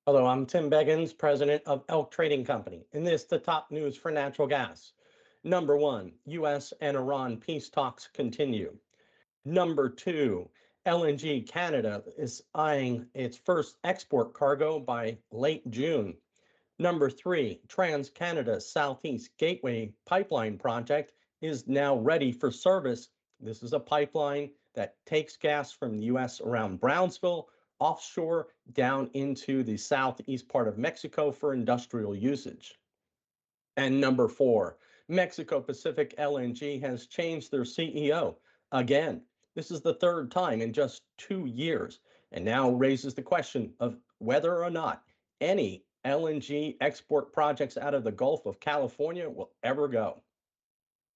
Hello, I'm Tim Beggins, president of Elk Trading Company, and this is the top news for natural gas. Number one, U.S. and Iran peace talks continue. Number two, LNG Canada is eyeing its first export cargo by late June. Number three, Trans-Canada Southeast Gateway Pipeline Project is now ready for service. This is a pipeline that takes gas from the U.S. around Brownsville offshore down into the southeast part of Mexico for industrial usage. And number four, Mexico Pacific LNG has changed their CEO again. This is the third time in just 2 years, and now raises the question of whether or not any LNG export projects out of the Gulf of California will ever go.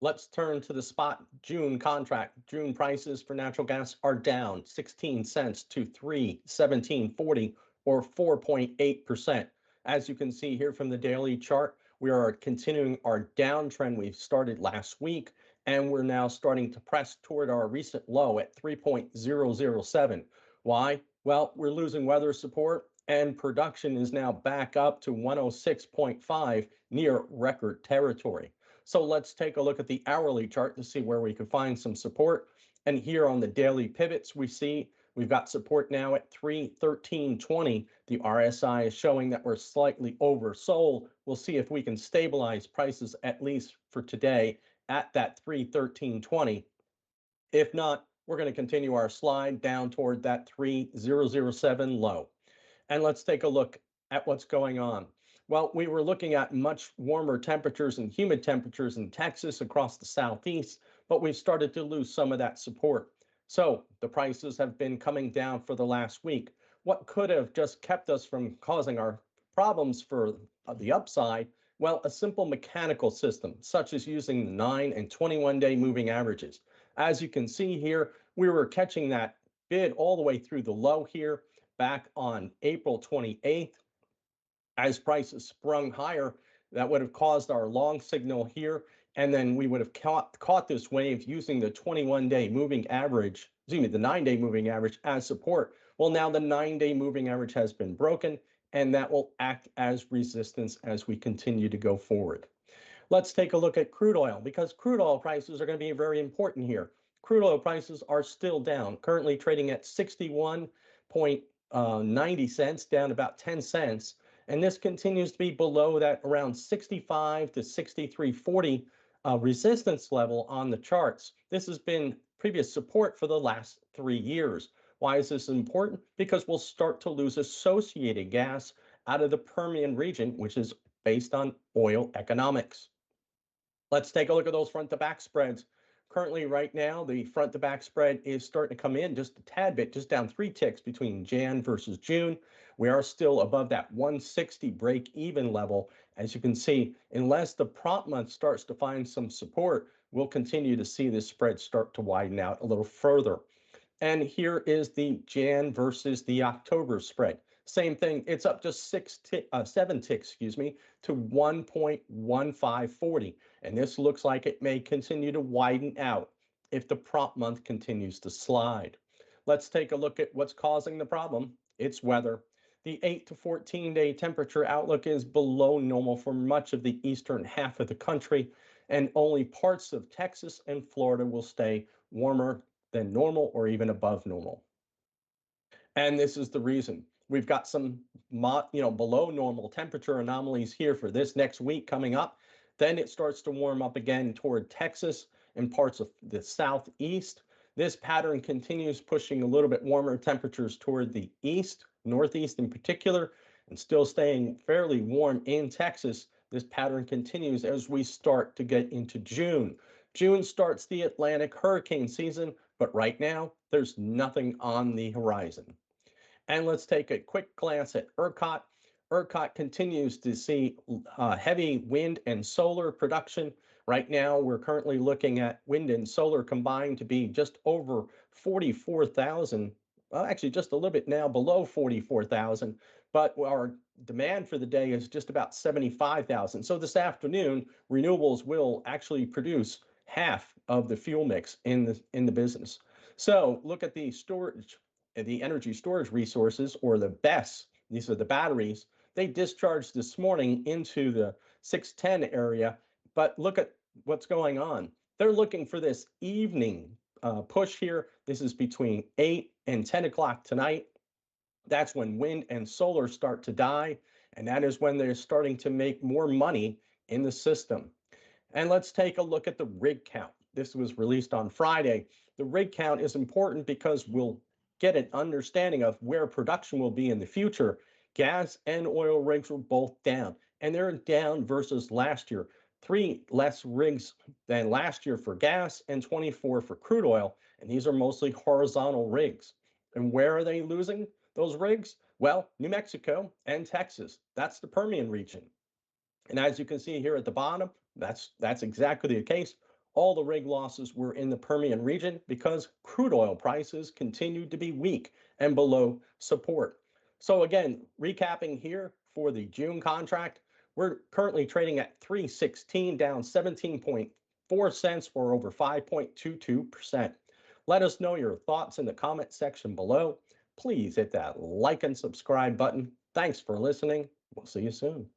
Let's turn to the spot June contract. June prices for natural gas are down 16 cents to 317.40 or 4.8%. As you can see here from the daily chart, we are continuing our downtrend we started last week, and we're now starting to press toward our recent low at 3.007. Why? Well, we're losing weather support, and production is now back up to 106.5 near record territory. So let's take a look at the hourly chart to see where we can find some support. And here on the daily pivots, we see we've got support now at 313.20. The RSI is showing that we're slightly oversold. We'll see if we can stabilize prices, at least for today, at that 313.20. If not, we're going to continue our slide down toward that 3007 low. And let's take a look at what's going on. Well, we were looking at much warmer temperatures and humid temperatures in Texas across the southeast, but we've started to lose some of that support. So the prices have been coming down for the last week. What could have just kept us from causing our problems for the upside? Well, a simple mechanical system, such as using the 9 and 21-day moving averages. As you can see here, we were catching that bid all the way through the low here back on April 28th. As prices sprung higher, that would have caused our long signal here, and then we would have caught this wave using the 21-day moving average, the 9-day moving average as support. Well, now the 9-day moving average has been broken, and that will act as resistance as we continue to go forward. Let's take a look at crude oil, because crude oil prices are going to be very important here. Crude oil prices are still down, currently trading at 61.90 cents, down about 10 cents. And this continues to be below that around 65 to 63.40 resistance level on the charts. This has been previous support for the last 3 years. Why is this important? Because we'll start to lose associated gas out of the Permian region, which is based on oil economics. Let's take a look at those front to back spreads. Currently, right now, the front to back spread is starting to come in just a tad bit, just down 3 ticks between Jan versus June. We are still above that 160 break even level. As you can see, unless the prompt month starts to find some support, we'll continue to see this spread start to widen out a little further. And here is the Jan versus the October spread. Same thing, it's up just 7 ticks, to 1.1540. And this looks like it may continue to widen out if the prompt month continues to slide. Let's take a look at what's causing the problem. It's weather. The 8 to 14-day temperature outlook is below normal for much of the eastern half of the country, and only parts of Texas and Florida will stay warmer than normal or even above normal. And this is the reason. We've got some below normal temperature anomalies here for this next week coming up. Then it starts to warm up again toward Texas and parts of the southeast. This pattern continues pushing a little bit warmer temperatures toward the east, northeast in particular, and still staying fairly warm in Texas. This pattern continues as we start to get into June. June starts the Atlantic hurricane season, but right now there's nothing on the horizon. And let's take a quick glance at Urkot. Urkot continues to see heavy wind and solar production. Right now, we're currently looking at wind and solar combined to be just over 44,000. Well, actually, just a little bit now below 44,000, but our demand for the day is just about 75,000. So this afternoon, renewables will actually produce half of the fuel mix in the business. So look at the storage, the energy storage resources, or the BESS, These are the batteries. They discharged this morning into the 610 area, but look at what's going on. They're looking for this evening push here. This is between 8 and 10 o'clock tonight. That's when wind and solar start to die, and that is when they're starting to make more money in the system. And let's take a look at the rig count. This was released on Friday. The rig count is important because we'll get an understanding of where production will be in the future. Gas and oil rigs were both down, and they're down versus last year. 3 less rigs than last year for gas and 24 for crude oil, and these are mostly horizontal rigs. And where are they losing those rigs? Well, New Mexico and Texas. That's the Permian region. And as you can see here at the bottom, that's exactly the case. All the rig losses were in the Permian region because crude oil prices continued to be weak and below support. So again, recapping here for the June contract, we're currently trading at 316, down 17.4 cents or over 5.22%. Let us know your thoughts in the comment section below. Please hit that like and subscribe button. Thanks for listening. We'll see you soon.